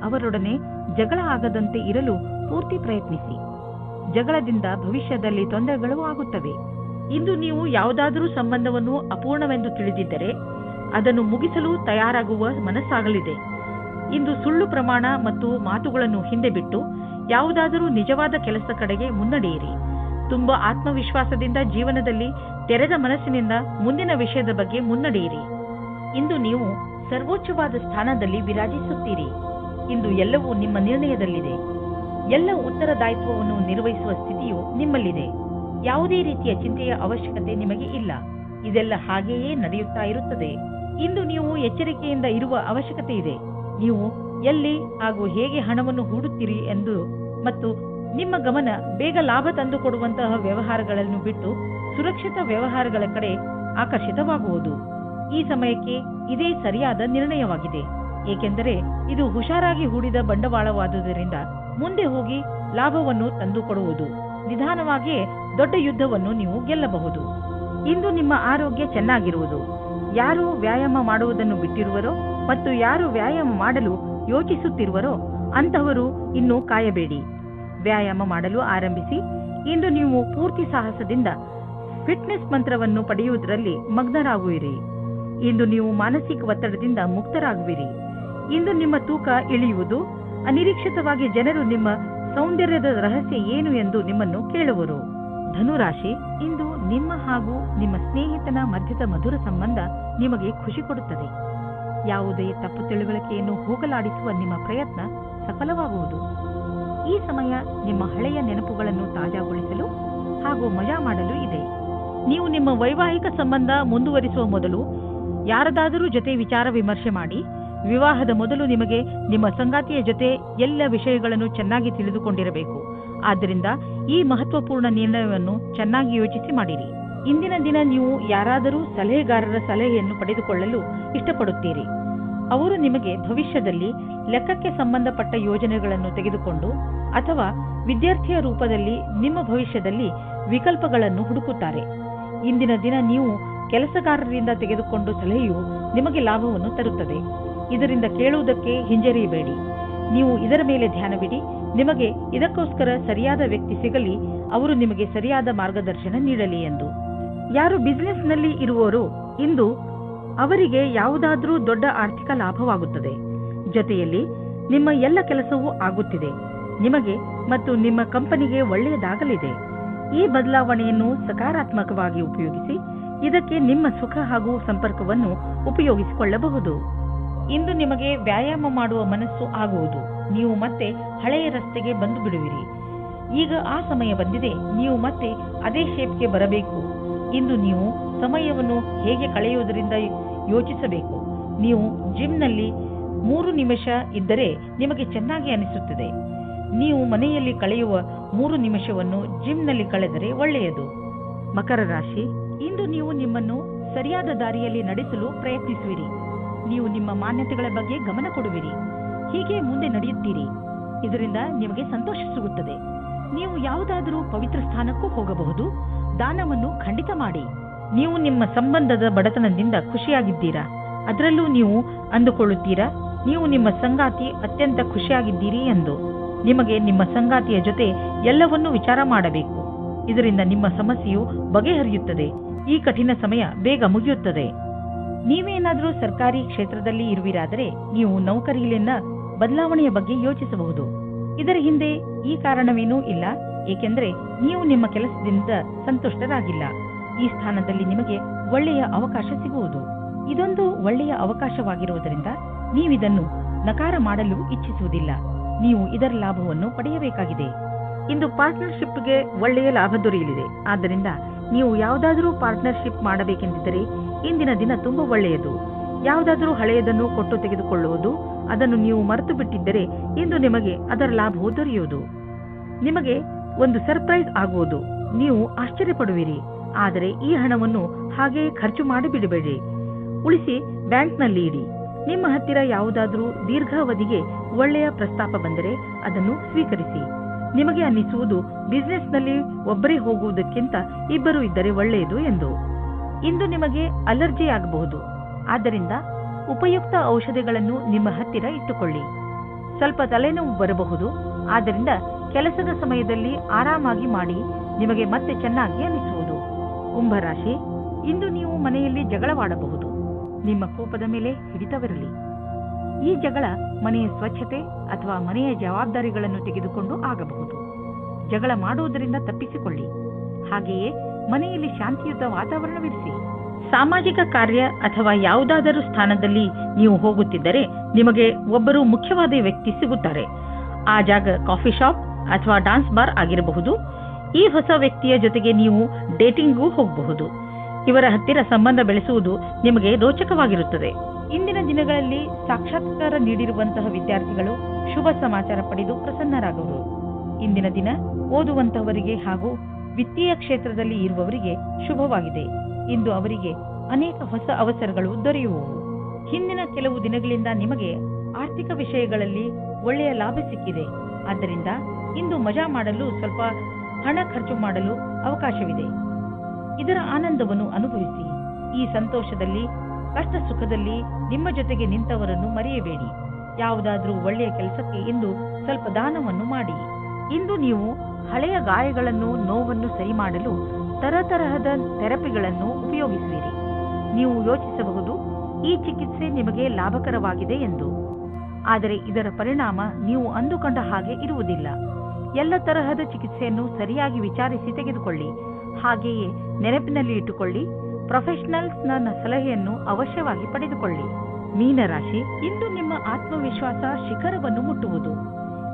Speaker 2: ಅವರೊಡನೆ ಜಗಳ ಆಗದಂತೆ ಇರಲು ಪೂರ್ತಿ ಪ್ರಯತ್ನಿಸಿ. ಜಗಳದಿಂದ ಭವಿಷ್ಯದಲ್ಲಿ ತೊಂದರೆಗಳು ಆಗುತ್ತವೆ. ಇಂದು ನೀವು ಯಾವುದಾದರೂ ಸಂಬಂಧವನ್ನು ಅಪೂರ್ಣವೆಂದು ತಿಳಿದಿದ್ದರೆ ಅದನ್ನು ಮುಗಿಸಲು ತಯಾರಾಗುವ ಮನಸ್ಸಾಗಲಿದೆ. ಇಂದು ಸುಳ್ಳು ಪ್ರಮಾಣ ಮತ್ತು ಮಾತುಗಳನ್ನು ಹಿಂದೆ ಬಿಟ್ಟು ಯಾವುದಾದರೂ ನಿಜವಾದ ಕೆಲಸದ ಕಡೆಗೆ ಮುನ್ನಡೆಯಿರಿ. ತುಂಬಾ ಆತ್ಮವಿಶ್ವಾಸದಿಂದ ಜೀವನದಲ್ಲಿ ತೆರೆದ ಮನಸ್ಸಿನಿಂದ ಮುಂದಿನ ವಿಷಯದ ಬಗ್ಗೆ ಮುನ್ನಡೆಯಿರಿ. ಇಂದು ನೀವು ಸರ್ವೋಚ್ಚವಾದ ಸ್ಥಾನದಲ್ಲಿ ವಿರಾಜಿಸುತ್ತೀರಿ. ಇಂದು ಎಲ್ಲವೂ ನಿಮ್ಮ ನಿರ್ಣಯದಲ್ಲಿದೆ. ಎಲ್ಲ ಉತ್ತರದಾಯಿತ್ವವನ್ನು ನಿರ್ವಹಿಸುವ ಸ್ಥಿತಿಯು ನಿಮ್ಮಲ್ಲಿದೆ. ಯಾವುದೇ ರೀತಿಯ ಚಿಂತೆಯ ಅವಶ್ಯಕತೆ ನಿಮಗೆ ಇಲ್ಲ. ಇದೆಲ್ಲ ಹಾಗೆಯೇ ನಡೆಯುತ್ತಾ ಇರುತ್ತದೆ. ಇಂದು ನೀವು ಎಚ್ಚರಿಕೆಯಿಂದ ಇರುವ ಅವಶ್ಯಕತೆ ಇದೆ. ನೀವು ಎಲ್ಲಿ ಹಾಗೂ ಹೇಗೆ ಹಣವನ್ನು ಹೂಡುತ್ತೀರಿ ಎಂದು ಮತ್ತು ನಿಮ್ಮ ಗಮನ ಬೇಗ ಲಾಭ ತಂದುಕೊಡುವಂತಹ ವ್ಯವಹಾರಗಳನ್ನು ಬಿಟ್ಟು ಸುರಕ್ಷಿತ ವ್ಯವಹಾರಗಳ ಕಡೆ ಆಕರ್ಷಿತವಾಗುವುದು. ಈ ಸಮಯಕ್ಕೆ ಇದೇ ಸರಿಯಾದ ನಿರ್ಣಯವಾಗಿದೆ, ಏಕೆಂದರೆ ಇದು ಹುಷಾರಾಗಿ ಹೂಡಿದ ಬಂಡವಾಳವಾದುದರಿಂದ ಮುಂದೆ ಹೋಗಿ ಲಾಭವನ್ನು ತಂದುಕೊಡುವುದು. ನಿಧಾನವಾಗಿಯೇ ದೊಡ್ಡ ಯುದ್ಧವನ್ನು ನೀವು ಗೆಲ್ಲಬಹುದು. ಇಂದು ನಿಮ್ಮ ಆರೋಗ್ಯ ಚೆನ್ನಾಗಿರುವುದು. ಯಾರು ವ್ಯಾಯಾಮ ಮಾಡುವುದನ್ನು ಬಿಟ್ಟಿರುವರೋ ಮತ್ತು ಯಾರು ವ್ಯಾಯಾಮ ಮಾಡಲು ಯೋಚಿಸುತ್ತಿರುವರೋ ಅಂತಹವರು ಇನ್ನೂ ಕಾಯಬೇಡಿ. ವ್ಯಾಯಾಮ ಮಾಡಲು ಆರಂಭಿಸಿ. ಇಂದು ನೀವು ಪೂರ್ತಿ ಸಾಹಸದಿಂದ ಫಿಟ್ನೆಸ್ ಮಂತ್ರವನ್ನು ಪಡೆಯುವುದರಲ್ಲಿ ಮಗ್ನರಾಗುವಿರಿ. ಇಂದು ನೀವು ಮಾನಸಿಕ ಒತ್ತಡದಿಂದ ಮುಕ್ತರಾಗುವಿರಿ. ಇಂದು ನಿಮ್ಮ ತೂಕ ಇಳಿಯುವುದು. ಅನಿರೀಕ್ಷಿತವಾಗಿ ಜನರು ನಿಮ್ಮ ಸೌಂದರ್ಯದ ರಹಸ್ಯ ಏನು ಎಂದು ನಿಮ್ಮನ್ನು ಕೇಳುವರು. ಧನುರಾಶಿ, ಇಂದು ನಿಮ್ಮ ಹಾಗೂ ನಿಮ್ಮ ಸ್ನೇಹಿತನ ಮಧ್ಯದ ಮಧುರ ಸಂಬಂಧ ನಿಮಗೆ ಖುಷಿ ಕೊಡುತ್ತದೆ. ಯಾವುದೇ ತಪ್ಪು ತಿಳುವಳಿಕೆಯನ್ನು ಹೋಗಲಾಡಿಸುವ ನಿಮ್ಮ ಪ್ರಯತ್ನ ಸಫಲವಾಗುವುದು. ಈ ಸಮಯ ನಿಮ್ಮ ಹಳೆಯ ನೆನಪುಗಳನ್ನು ತಾಜಾಗೊಳಿಸಲು ಹಾಗೂ ಮಜಾ ಮಾಡಲು ಇದೆ. ನೀವು ನಿಮ್ಮ ವೈವಾಹಿಕ ಸಂಬಂಧ ಮುಂದುವರಿಸುವ ಮೊದಲು ಯಾರದಾದರೂ ಜೊತೆ ವಿಚಾರ ವಿಮರ್ಶೆ ಮಾಡಿ. ವಿವಾಹದ ಮೊದಲು ನಿಮಗೆ ನಿಮ್ಮ ಸಂಗಾತಿಯ ಜೊತೆ ಎಲ್ಲ ವಿಷಯಗಳನ್ನು ಚೆನ್ನಾಗಿ ತಿಳಿದುಕೊಂಡಿರಬೇಕು. ಆದ್ದರಿಂದ ಈ ಮಹತ್ವಪೂರ್ಣ ನಿರ್ಣಯವನ್ನು ಚೆನ್ನಾಗಿ ಯೋಚಿಸಿ ಮಾಡಿರಿ. ಇಂದಿನ ದಿನ ನೀವು ಯಾರಾದರೂ ಸಲಹೆಗಾರರ ಸಲಹೆಯನ್ನು ಪಡೆದುಕೊಳ್ಳಲು ಇಷ್ಟಪಡುತ್ತೀರಿ. ಅವರು ನಿಮಗೆ ಭವಿಷ್ಯದಲ್ಲಿ ಲೆಕ್ಕಕ್ಕೆ ಸಂಬಂಧಪಟ್ಟ ಯೋಜನೆಗಳನ್ನು ತೆಗೆದುಕೊಂಡು ಅಥವಾ ವಿದ್ಯಾರ್ಥಿಯ ರೂಪದಲ್ಲಿ ನಿಮ್ಮ ಭವಿಷ್ಯದಲ್ಲಿ ವಿಕಲ್ಪಗಳನ್ನು ಹುಡುಕುತ್ತಾರೆ. ಇಂದಿನ ದಿನ ನೀವು ಕೆಲಸಗಾರರಿಂದ ತೆಗೆದುಕೊಂಡು ಸಲಹೆಯು ನಿಮಗೆ ಲಾಭವನ್ನು ತರುತ್ತದೆ. ಇದರಿಂದ ಕೇಳುವುದಕ್ಕೆ ಹಿಂಜರಿಯಬೇಡಿ. ನೀವು ಇದರ ಮೇಲೆ ಧ್ಯಾನವಿಡಿ. ನಿಮಗೆ ಇದಕ್ಕೋಸ್ಕರ ಸರಿಯಾದ ವ್ಯಕ್ತಿ ಸಿಗಲಿ, ಅವರು ನಿಮಗೆ ಸರಿಯಾದ ಮಾರ್ಗದರ್ಶನ ನೀಡಲಿ ಎಂದು. ಯಾರು ಬಿಸಿನೆಸ್ನಲ್ಲಿ ಇರುವವರು ಇಂದು ಅವರಿಗೆ ಯಾವುದಾದ್ರೂ ದೊಡ್ಡ ಆರ್ಥಿಕ ಲಾಭವಾಗುತ್ತದೆ. ಜೊತೆಯಲ್ಲಿ ನಿಮ್ಮ ಎಲ್ಲ ಕೆಲಸವೂ ಆಗುತ್ತಿದೆ. ನಿಮಗೆ ಮತ್ತು ನಿಮ್ಮ ಕಂಪನಿಗೆ ಒಳ್ಳೆಯದಾಗಲಿದೆ. ಈ ಬದಲಾವಣೆಯನ್ನು ಸಕಾರಾತ್ಮಕವಾಗಿ ಉಪಯೋಗಿಸಿ ಇದಕ್ಕೆ ನಿಮ್ಮ ಸುಖ ಹಾಗೂ ಸಂಪರ್ಕವನ್ನು ಉಪಯೋಗಿಸಿಕೊಳ್ಳಬಹುದು. ಇಂದು ನಿಮಗೆ ವ್ಯಾಯಾಮ ಮಾಡುವ ಮನಸ್ಸು ಆಗುವುದು. ನೀವು ಮತ್ತೆ ಹಳೆಯ ರಸ್ತೆಗೆ ಬಂದು ಬಿಡುವಿರಿ. ಈಗ ಆ ಸಮಯ ಬಂದಿದೆ. ನೀವು ಮತ್ತೆ ಅದೇ ಶೇಪ್ಗೆ ಬರಬೇಕು. ಇಂದು ನೀವು ಸಮಯವನ್ನು ಹೇಗೆ ಕಳೆಯುವುದರಿಂದ ಯೋಚಿಸಬೇಕು. ನೀವು ಜಿಮ್ನಲ್ಲಿ 3 ನಿಮಿಷ ಇದ್ದರೆ ನಿಮಗೆ ಚೆನ್ನಾಗಿ ಅನಿಸುತ್ತದೆ. ನೀವು ಮನೆಯಲ್ಲಿ ಕಳೆಯುವ 3 ನಿಮಿಷವನ್ನು ಜಿಮ್ನಲ್ಲಿ ಕಳೆದರೆ ಒಳ್ಳೆಯದು. ಮಕರ ರಾಶಿ, ಇಂದು ನೀವು ನಿಮ್ಮನ್ನು ಸರಿಯಾದ ದಾರಿಯಲ್ಲಿ ನಡೆಸಲು ಪ್ರಯತ್ನಿಸುವಿರಿ. ನೀವು ನಿಮ್ಮ ಮಾನ್ಯತೆಗಳ ಬಗ್ಗೆ ಗಮನ ಕೊಡುವಿರಿ. ಹೀಗೆ ಮುಂದೆ ನಡೆಯುತ್ತೀರಿ. ಇದರಿಂದ ನಿಮಗೆ ಸಂತೋಷ ಸಿಗುತ್ತದೆ. ನೀವು ಯಾವುದಾದರೂ ಪವಿತ್ರ ಸ್ಥಾನಕ್ಕೂ ಹೋಗಬಹುದು. ದಾನವನ್ನು ಖಂಡಿತ ಮಾಡಿ. ನೀವು ನಿಮ್ಮ ಸಂಬಂಧದ ಬಡತನದಿಂದ ಖುಷಿಯಾಗಿದ್ದೀರಾ? ಅದರಲ್ಲೂ ನೀವು ಅಂದುಕೊಳ್ಳುತ್ತೀರಾ ನೀವು ನಿಮ್ಮ ಸಂಗಾತಿ ಅತ್ಯಂತ ಖುಷಿಯಾಗಿದ್ದೀರಿ ಎಂದು. ನಿಮಗೆ ನಿಮ್ಮ ಸಂಗಾತಿಯ ಜೊತೆ ಎಲ್ಲವನ್ನೂ ವಿಚಾರ ಮಾಡಬೇಕು. ಇದರಿಂದ ನಿಮ್ಮ ಸಮಸ್ಯೆಯು ಬಗೆಹರಿಯುತ್ತದೆ. ಈ ಕಠಿಣ ಸಮಯ ಬೇಗ ಮುಗಿಯುತ್ತದೆ. ನೀವೇನಾದರೂ ಸರ್ಕಾರಿ ಕ್ಷೇತ್ರದಲ್ಲಿ ಇರುವಿರಾದರೆ ನೀವು ನೌಕರಿಯಲ್ಲಿನ ಬದಲಾವಣೆಯ ಬಗ್ಗೆ ಯೋಚಿಸಬಹುದು. ಇದರ ಹಿಂದೆ ಈ ಕಾರಣವೇನೂ ಇಲ್ಲ, ಏಕೆಂದರೆ ನೀವು ನಿಮ್ಮ ಕೆಲಸದಿಂದ ಸಂತುಷ್ಟರಾಗಿಲ್ಲ. ಈ ಸ್ಥಾನದಲ್ಲಿ ನಿಮಗೆ ಒಳ್ಳೆಯ ಅವಕಾಶ ಸಿಗುವುದು. ಇದೊಂದು ಒಳ್ಳೆಯ ಅವಕಾಶವಾಗಿರುವುದರಿಂದ ನೀವಿದನ್ನು ನಕಾರ ಮಾಡಲು ಇಚ್ಛಿಸುವುದಿಲ್ಲ. ನೀವು ಇದರ ಲಾಭವನ್ನು ಪಡೆಯಬೇಕಾಗಿದೆ. ಇಂದು ಪಾರ್ಟ್ನರ್ಶಿಪ್ಗೆ ಒಳ್ಳೆಯ ಲಾಭ ದೊರೆಯಲಿದೆ. ಆದ್ದರಿಂದ ನೀವು ಯಾವುದಾದರೂ ಪಾರ್ಟ್ನರ್ಶಿಪ್ ಮಾಡಬೇಕೆಂದಿದ್ದರೆ ಇಂದಿನ ದಿನ ತುಂಬಾ ಒಳ್ಳೆಯದು. ಯಾವುದಾದರೂ ಹಳೆಯದನ್ನು ಕೊಟ್ಟು ತೆಗೆದುಕೊಳ್ಳುವುದು, ಅದನ್ನು ನೀವು ಮರೆತು ಬಿಟ್ಟಿದ್ದರೆ ಇಂದು ನಿಮಗೆ ಅದರ ಲಾಭವು ದೊರೆಯುವುದು. ನಿಮಗೆ ಒಂದು ಸರ್ಪ್ರೈಸ್ ಆಗುವುದು. ನೀವು ಆಶ್ಚರ್ಯಪಡುವಿರಿ. ಆದರೆ ಈ ಹಣವನ್ನು ಹಾಗೆಯೇ ಖರ್ಚು ಮಾಡಿಬಿಡಬೇಡಿ. ಉಳಿಸಿ ಬ್ಯಾಂಕ್ನಲ್ಲಿ ಇಡಿ. ನಿಮ್ಮ ಹತ್ತಿರ ಯಾವುದಾದರೂ ದೀರ್ಘಾವಧಿಗೆ ಒಳ್ಳೆಯ ಪ್ರಸ್ತಾಪ ಬಂದರೆ ಅದನ್ನು ಸ್ವೀಕರಿಸಿ. ನಿಮಗೆ ಅನ್ನಿಸುವುದು ಬಿಸಿನೆಸ್ನಲ್ಲಿ ಒಬ್ಬರೇ ಹೋಗುವುದಕ್ಕಿಂತ ಇಬ್ಬರು ಇದ್ದರೆ ಒಳ್ಳೆಯದು ಎಂದು. ಇಂದು ನಿಮಗೆ ಅಲರ್ಜಿ ಆಗಬಹುದು. ಆದ್ದರಿಂದ ಉಪಯುಕ್ತ ಔಷಧಿಗಳನ್ನು ನಿಮ್ಮ ಹತ್ತಿರ ಇಟ್ಟುಕೊಳ್ಳಿ. ಸ್ವಲ್ಪ ತಲೆನೋವು ಬರಬಹುದು. ಆದ್ದರಿಂದ ಕೆಲಸದ ಸಮಯದಲ್ಲಿ ಆರಾಮಾಗಿ ಮಾಡಿ. ನಿಮಗೆ ಮತ್ತೆ ಚೆನ್ನಾಗಿ ಅನಿಸುವುದು. ಕುಂಭರಾಶಿ, ಇಂದು ನೀವು ಮನೆಯಲ್ಲಿ ಜಗಳವಾಡಬಹುದು. ನಿಮ್ಮ ಕೋಪದ ಮೇಲೆ ಹಿಡಿತವಿರಲಿ. ಈ ಜಗಳ ಮನೆಯ ಸ್ವಚ್ಛತೆ ಅಥವಾ ಮನೆಯ ಜವಾಬ್ದಾರಿಗಳನ್ನು ತೆಗೆದುಕೊಂಡು ಆಗಬಹುದು. ಜಗಳ ಮಾಡುವುದರಿಂದ ತಪ್ಪಿಸಿಕೊಳ್ಳಿ. ಹಾಗೆಯೇ ಮನೆಯಲ್ಲಿ ಶಾಂತಿಯುತ ವಾತಾವರಣವಿರಿಸಿ. ಸಾಮಾಜಿಕ ಕಾರ್ಯ ಅಥವಾ ಯಾವುದಾದರೂ ಸ್ಥಾನದಲ್ಲಿ ನೀವು ಹೋಗುತ್ತಿದ್ದರೆ ನಿಮಗೆ ಒಬ್ಬರು ಮುಖ್ಯವಾದ ವ್ಯಕ್ತಿ ಸಿಗುತ್ತಾರೆ. ಆ ಜಾಗ ಕಾಫಿ ಶಾಪ್ ಅಥವಾ ಡಾನ್ಸ್ ಬಾರ್ ಆಗಿರಬಹುದು. ಈ ಹೊಸ ವ್ಯಕ್ತಿಯ ಜೊತೆಗೆ ನೀವು ಡೇಟಿಂಗ್ಗೂ ಹೋಗಬಹುದು. ಇವರ ಹತ್ತಿರ ಸಂಬಂಧ ಬೆಳೆಸುವುದು ನಿಮಗೆ ರೋಚಕವಾಗಿರುತ್ತದೆ. ಇಂದಿನ ದಿನಗಳಲ್ಲಿ ಸಾಕ್ಷಾತ್ಕಾರ ನೀಡಿರುವಂತಹ ವಿದ್ಯಾರ್ಥಿಗಳು ಶುಭ ಸಮಾಚಾರ ಪಡೆದು ಪ್ರಸನ್ನರಾಗುವರು. ಇಂದಿನ ದಿನ ಓದುವಂತಹವರಿಗೆ ಹಾಗೂ ವಿತ್ತೀಯ ಕ್ಷೇತ್ರದಲ್ಲಿ ಇರುವವರಿಗೆ ಶುಭವಾಗಿದೆ. ಇಂದು ಅವರಿಗೆ ಅನೇಕ ಹೊಸ ಅವಸರಗಳು ದೊರೆಯುವವು. ಹಿಂದಿನ ಕೆಲವು ದಿನಗಳಿಂದ ನಿಮಗೆ ಆರ್ಥಿಕ ವಿಷಯಗಳಲ್ಲಿ ಒಳ್ಳೆಯ ಲಾಭ ಸಿಕ್ಕಿದೆ. ಆದ್ದರಿಂದ ಇಂದು ಮಜಾ ಮಾಡಲು ಸ್ವಲ್ಪ ಹಣ ಖರ್ಚು ಮಾಡಲು ಅವಕಾಶವಿದೆ. ಇದರ ಆನಂದವನ್ನು ಅನುಭವಿಸಿ. ಈ ಸಂತೋಷದಲ್ಲಿ ಕಷ್ಟ ಸುಖದಲ್ಲಿ ನಿಮ್ಮ ಜೊತೆಗೆ ನಿಂತವರನ್ನು ಮರೆಯಬೇಡಿ. ಯಾವುದಾದ್ರೂ ಒಳ್ಳೆಯ ಕೆಲಸಕ್ಕೆ ಇಂದು ಸ್ವಲ್ಪ ದಾನವನ್ನು ಮಾಡಿ. ಇಂದು ನೀವು ಹಳೆಯ ಗಾಯಗಳನ್ನು ನೋವನ್ನು ಸರಿ ಮಾಡಲು ತರತರಹದ ಥೆರಪಿಗಳನ್ನು ಉಪಯೋಗಿಸುವಿರಿ. ನೀವು ಯೋಚಿಸಬಹುದು ಈ ಚಿಕಿತ್ಸೆ ನಿಮಗೆ ಲಾಭಕರವಾಗಿದೆ ಎಂದು. ಆದರೆ ಇದರ ಪರಿಣಾಮ ನೀವು ಅಂದುಕೊಂಡ ಹಾಗೆ ಇರುವುದಿಲ್ಲ. ಎಲ್ಲ ತರಹದ ಚಿಕಿತ್ಸೆಯನ್ನು ಸರಿಯಾಗಿ ವಿಚಾರಿಸಿ ತೆಗೆದುಕೊಳ್ಳಿ. ಹಾಗೆಯೇ ನೆನಪಿನಲ್ಲಿ ಇಟ್ಟುಕೊಳ್ಳಿ, ಪ್ರೊಫೆಷನಲ್ಸ್ನ ಸಲಹೆಯನ್ನು ಅವಶ್ಯವಾಗಿ ಪಡೆದುಕೊಳ್ಳಿ. ಮೀನರಾಶಿ, ಇಂದು ನಿಮ್ಮ ಆತ್ಮವಿಶ್ವಾಸ ಶಿಖರವನ್ನು ಮುಟ್ಟುವುದು.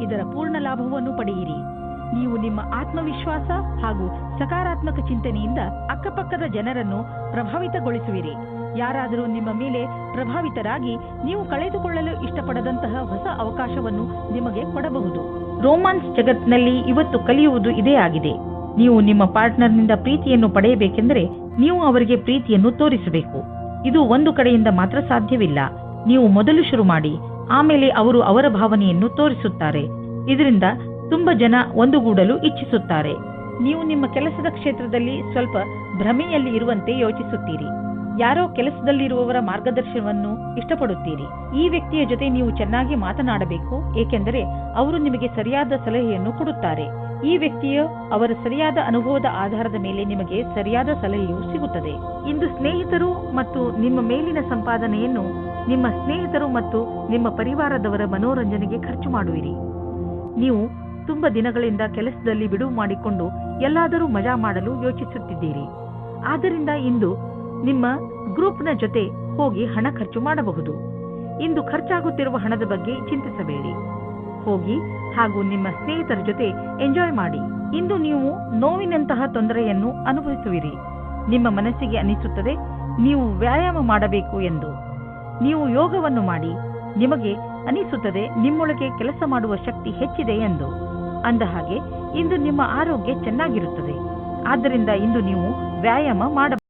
Speaker 2: ಇದರ ಪೂರ್ಣ ಲಾಭವನ್ನು ಪಡೆಯಿರಿ. ನೀವು ನಿಮ್ಮ ಆತ್ಮವಿಶ್ವಾಸ ಹಾಗೂ ಸಕಾರಾತ್ಮಕ ಚಿಂತನೆಯಿಂದ ಅಕ್ಕಪಕ್ಕದ ಜನರನ್ನು ಪ್ರಭಾವಿತಗೊಳಿಸುವಿರಿ. ಯಾರಾದರೂ ನಿಮ್ಮ ಮೇಲೆ ಪ್ರಭಾವಿತರಾಗಿ ನೀವು ಕಳೆದುಕೊಳ್ಳಲು ಇಷ್ಟಪಡದಂತಹ ಹೊಸ ಅವಕಾಶವನ್ನು ನಿಮಗೆ ಕೊಡಬಹುದು. ರೋಮಾನ್ಸ್ ಜಗತ್ತಿನಲ್ಲಿ ಇವತ್ತು ಕಲಿಯುವುದು ಇದೇ ಆಗಿದೆ. ನೀವು ನಿಮ್ಮ ಪಾರ್ಟ್ನರ್ನಿಂದ ಪ್ರೀತಿಯನ್ನು ಪಡೆಯಬೇಕೆಂದರೆ ನೀವು ಅವರಿಗೆ ಪ್ರೀತಿಯನ್ನು ತೋರಿಸಬೇಕು. ಇದು ಒಂದು ಕಡೆಯಿಂದ ಮಾತ್ರ ಸಾಧ್ಯವಿಲ್ಲ. ನೀವು ಮೊದಲು ಶುರು ಮಾಡಿ, ಆಮೇಲೆ ಅವರು ಅವರ ಭಾವನೆಯನ್ನು ತೋರಿಸುತ್ತಾರೆ. ಇದರಿಂದ ತುಂಬಾ ಜನ ಒಂದುಗೂಡಲು ಇಚ್ಛಿಸುತ್ತಾರೆ. ನೀವು ನಿಮ್ಮ ಕೆಲಸದ ಕ್ಷೇತ್ರದಲ್ಲಿ ಸ್ವಲ್ಪ ಭ್ರಮೆಯಲ್ಲಿ ಇರುವಂತೆ ಯೋಚಿಸುತ್ತೀರಿ. ಯಾರೋ ಕೆಲಸದಲ್ಲಿರುವವರ ಮಾರ್ಗದರ್ಶನವನ್ನು ಇಷ್ಟಪಡುತ್ತೀರಿ. ಈ ವ್ಯಕ್ತಿಯ ಜೊತೆ ನೀವು ಚೆನ್ನಾಗಿ ಮಾತನಾಡಬೇಕು, ಏಕೆಂದರೆ ಅವರು ನಿಮಗೆ ಸರಿಯಾದ ಸಲಹೆಯನ್ನು ಕೊಡುತ್ತಾರೆ. ಈ ವ್ಯಕ್ತಿಯು ಅವರ ಸರಿಯಾದ ಅನುಭವದ ಆಧಾರದ ಮೇಲೆ ನಿಮಗೆ ಸರಿಯಾದ ಸಲಹೆಯು ಸಿಗುತ್ತದೆ. ಇಂದು ಸ್ನೇಹಿತರು ಮತ್ತು ನಿಮ್ಮ ಮೇಲಿನ ಸಂಪಾದನೆಯನ್ನು ನಿಮ್ಮ ಸ್ನೇಹಿತರು ಮತ್ತು ನಿಮ್ಮ ಪರಿವಾರದವರ ಮನೋರಂಜನೆಗೆ ಖರ್ಚು ಮಾಡುವಿರಿ. ನೀವು ತುಂಬಾ ದಿನಗಳಿಂದ ಕೆಲಸದಲ್ಲಿ ಬಿಡುವು ಮಾಡಿಕೊಂಡು ಎಲ್ಲಾದರೂ ಮಜಾ ಮಾಡಲು ಯೋಚಿಸುತ್ತಿದ್ದೀರಿ. ಆದ್ದರಿಂದ ಇಂದು ನಿಮ್ಮ ಗ್ರೂಪ್ನ ಜೊತೆ ಹೋಗಿ ಹಣ ಖರ್ಚು ಮಾಡಬಹುದು. ಇಂದು ಖರ್ಚಾಗುತ್ತಿರುವ ಹಣದ ಬಗ್ಗೆ ಚಿಂತಿಸಬೇಡಿ. ಹೋಗಿ ಹಾಗೂ ನಿಮ್ಮ ಸ್ನೇಹಿತರ ಜೊತೆ ಎಂಜಾಯ್ ಮಾಡಿ. ಇಂದು ನೀವು ನೋವಿನಂತಹ ತೊಂದರೆಯನ್ನು ಅನುಭವಿಸುವಿರಿ. ನಿಮ್ಮ ಮನಸ್ಸಿಗೆ ಅನಿಸುತ್ತದೆ ನೀವು ವ್ಯಾಯಾಮ ಮಾಡಬೇಕು ಎಂದು. ನೀವು ಯೋಗವನ್ನು ಮಾಡಿ. ನಿಮಗೆ ಅನಿಸುತ್ತದೆ ನಿಮ್ಮೊಳಗೆ ಕೆಲಸ ಮಾಡುವ ಶಕ್ತಿ ಹೆಚ್ಚಿದೆ ಎಂದು. ಅಂದ ಹಾಗೆ ಇಂದು ನಿಮ್ಮ ಆರೋಗ್ಯ ಚೆನ್ನಾಗಿರುತ್ತದೆ. ಆದ್ದರಿಂದ ಇಂದು ನೀವು ವ್ಯಾಯಾಮ ಮಾಡಬಹುದು.